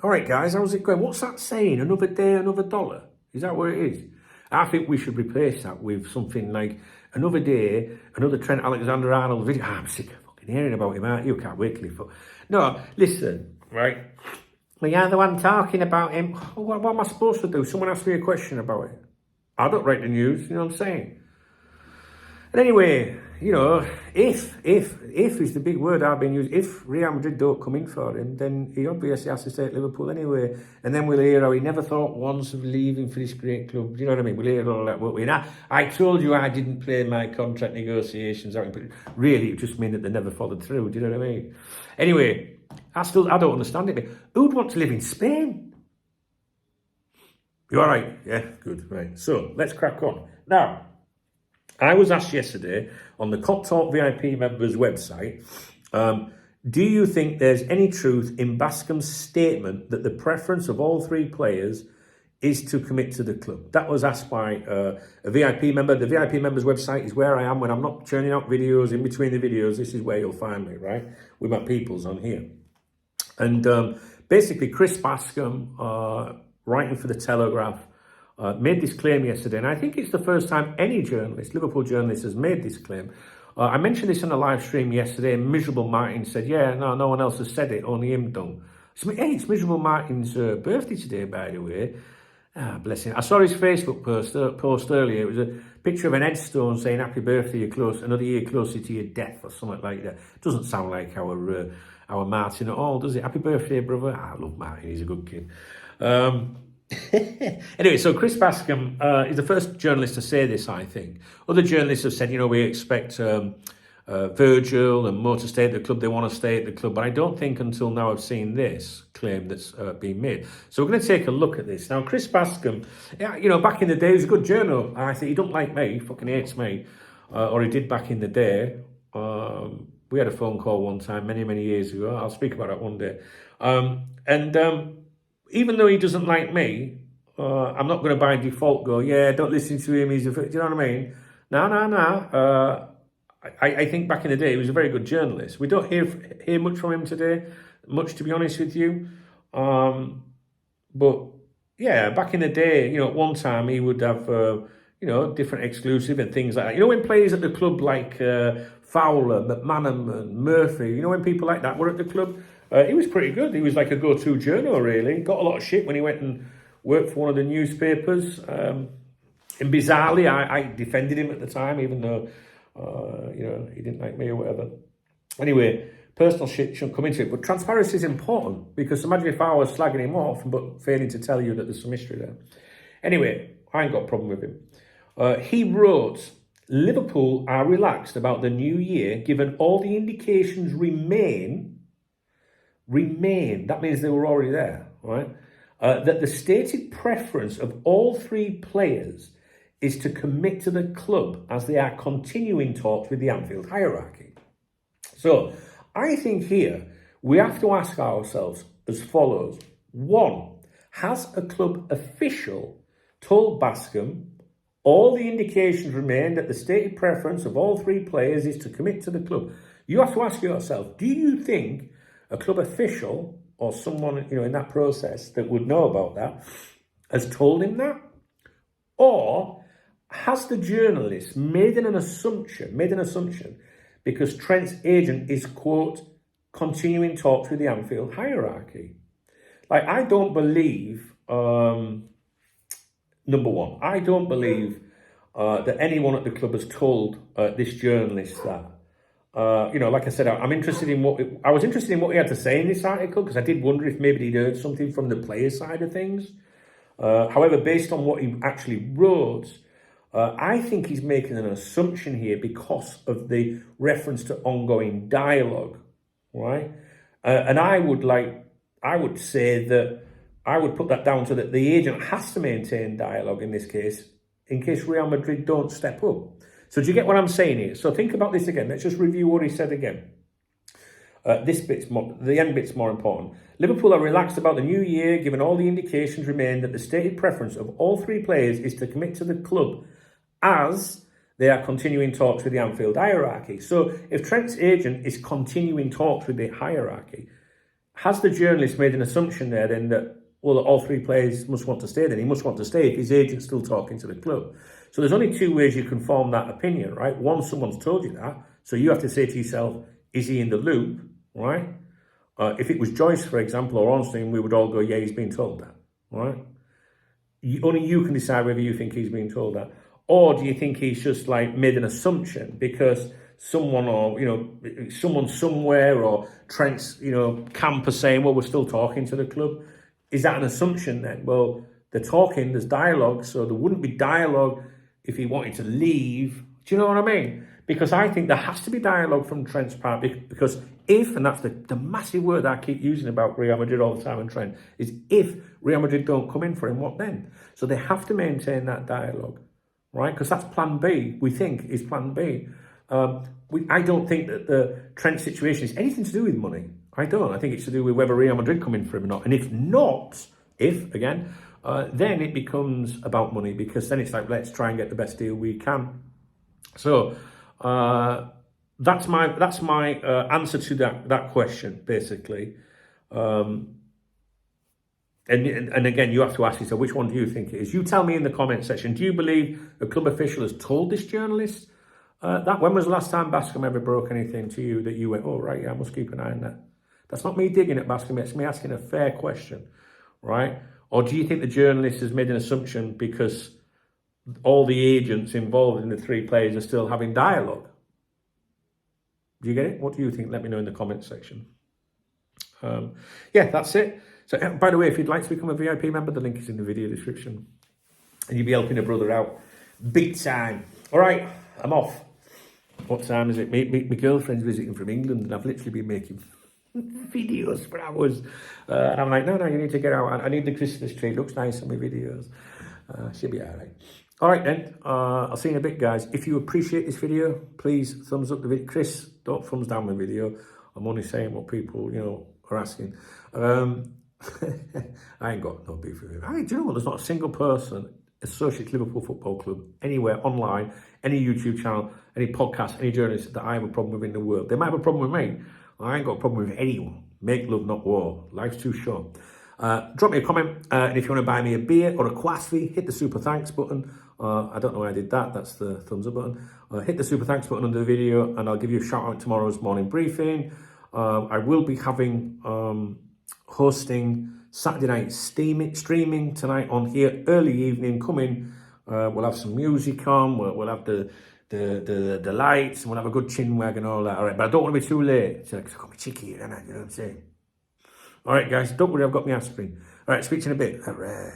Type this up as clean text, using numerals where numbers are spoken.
All right, guys, how's it going? What's that saying? Another day, another dollar? Is that what it is? I think we should replace that with something like another day, another Trent Alexander-Arnold video. I'm sick of fucking hearing about him, aren't you? Can't wait till he... No, listen, right? Well, you're the one talking about him. What am I supposed to do? Someone asked me a question about it. I don't write the news, you know what I'm saying? And anyway, you know, if is the big word I've been using. If Real Madrid don't come in for him, then he obviously has to stay at Liverpool anyway. And then we'll hear how he never thought once of leaving for this great club. Do you know what I mean? We'll hear all that, won't we? And I told you I didn't play my contract negotiations out, but really it just meant that they never followed through. Do you know what I mean? Anyway, I don't understand it. Who'd want to live in Spain? You all right? Yeah, good, right. So let's crack on. Now, I was asked yesterday on the Cop Talk VIP members website, do you think there's any truth in Bascom's statement that the preference of all three players is to commit to the club? That was asked by a VIP member. The VIP members website is where I am when I'm not churning out videos. In between the videos, this is where you'll find me, right? With my peoples on here. And basically, Chris Bascom, writing for The Telegraph, made this claim yesterday, and I think it's the first time any journalist, Liverpool journalist, has made this claim. I mentioned this on a live stream yesterday, and Miserable Martin said, yeah, no one else has said it, only him done. So, hey, it's Miserable Martin's birthday today, by the way. Bless him. I saw his Facebook post earlier. It was a picture of an headstone saying, happy birthday, you're close, another year closer to your death, or something like that. Doesn't sound like our Martin at all, does it? Happy birthday, brother. I love Martin, he's a good kid. Anyway, so Chris Bascom is the first journalist to say this, I think. Other journalists have said, you know, we expect Virgil and Mo to stay at the club. They want to stay at the club. But I don't think until now I've seen this claim that's been made. So we're going to take a look at this. Now, Chris Bascom, yeah, you know, back in the day, he was a good journal. I think he don't like me, he fucking hates me. Or he did back in the day. We had a phone call one time, many years ago. I'll speak about that one day. Even though he doesn't like me, I'm not going to by default go, yeah, don't listen to him. Do you know what I mean? No. I think back in the day, he was a very good journalist. We don't hear much from him today, much to be honest with you. But yeah, back in the day, you know, at one time he would have, you know, different exclusive and things like that. You know, when players at the club like Fowler, McManaman, Murphy, you know, when people like that were at the club, he was pretty good. He was like a go-to journal, really. Got a lot of shit when he went and worked for one of the newspapers. And bizarrely, I defended him at the time, even though, you know, he didn't like me or whatever. Anyway, personal shit shouldn't come into it. But transparency is important, because imagine if I was slagging him off but failing to tell you that there's some history there. Anyway, I ain't got a problem with him. He wrote, Liverpool are relaxed about the new year, given all the indications remain, that means they were already there, right? That the stated preference of all three players is to commit to the club as they are continuing talks with the Anfield hierarchy. So I think here we have to ask ourselves as follows. One, has a club official told Bascom all the indications remain that the stated preference of all three players is to commit to the club? You have to ask yourself, do you think a club official or someone, you know, in that process that would know about that has told him that? Or has the journalist made an assumption because Trent's agent is, quote, continuing talks with the Anfield hierarchy? Like, I don't believe, number one, I don't believe that anyone at the club has told this journalist that. You know, like I said, I was interested in what he had to say in this article, because I did wonder if maybe he'd heard something from the player side of things. However, based on what he actually wrote, I think he's making an assumption here because of the reference to ongoing dialogue, right? And I would say that I would put that down to that the agent has to maintain dialogue in this case, in case Real Madrid don't step up. So do you get what I'm saying here? So think about this again. Let's just review what he said again. The end bit's more important. Liverpool are relaxed about the new year, given all the indications remain that the stated preference of all three players is to commit to the club as they are continuing talks with the Anfield hierarchy. So if Trent's agent is continuing talks with the hierarchy, has the journalist made an assumption there then that, well, all three players must want to stay then? He must want to stay if his agent's still talking to the club. So there's only two ways you can form that opinion, right? One, someone's told you that. So you have to say to yourself, is he in the loop, right? If it was Joyce, for example, or Ornstein, we would all go, yeah, he's been told that, right? Only you can decide whether you think he's been told that. Or do you think he's just like made an assumption because someone or, someone somewhere or Trent's, camp are saying, well, we're still talking to the club. Is that an assumption then? Well, they're talking, there's dialogue, so there wouldn't be dialogue if he wanted to leave. Do you know what I mean? Because I think there has to be dialogue from Trent's part, because if, and that's the massive word I keep using about Real Madrid all the time and Trent, is if Real Madrid don't come in for him, what then? So they have to maintain that dialogue, right? Because that's plan B, we think, is plan B. I don't think that the Trent situation is anything to do with money. I don't. I think it's to do with whether Real Madrid come in for him or not. And if not, then it becomes about money, because then it's like, let's try and get the best deal we can. So that's my answer to that question, basically. And again, you have to ask yourself, which one do you think it is? You tell me in the comment section. Do you believe a club official has told this journalist that? When was the last time Bascom ever broke anything to you that you went, oh, right, yeah, I must keep an eye on that? That's not me digging at Bascom, it's me asking a fair question, right? Or do you think the journalist has made an assumption because all the agents involved in the three players are still having dialogue? Do you get it? What do you think? Let me know in the comment section. Yeah, that's it. So, by the way, if you'd like to become a VIP member, the link is in the video description. And you'll be helping a brother out big time. All right, I'm off. What time is it? My girlfriend's visiting from England, and I've literally been making videos for hours. And I'm like, no, you need to get out. I need the Christmas tree. It looks nice on my videos. She'll be all right. All right, then. I'll see you in a bit, guys. If you appreciate this video, please thumbs up the video. Chris, don't thumbs down my video. I'm only saying what people, are asking. I ain't got no beef with him. Do you know what? There's not a single person associated with Liverpool Football Club anywhere online, any YouTube channel, any podcast, any journalist that I have a problem with in the world. They might have a problem with me. I ain't got a problem with anyone. Make love, not war. Life's too short. Drop me a comment, and if you want to buy me a beer or a quaffy, hit the super thanks button. I don't know why I did that. That's the thumbs up button. Hit the super thanks button under the video, and I'll give you a shout out tomorrow's morning briefing. I will be hosting Saturday night streaming tonight on here, early evening. Come in. We'll have some music on. We'll have the lights, and we'll have a good chin wag and all that. All right, but I don't want to be too late. So I've got my chicky, and you know what I'm saying. All right, guys, don't worry, I've got my aspirin. All right, speak to you in a bit. All right.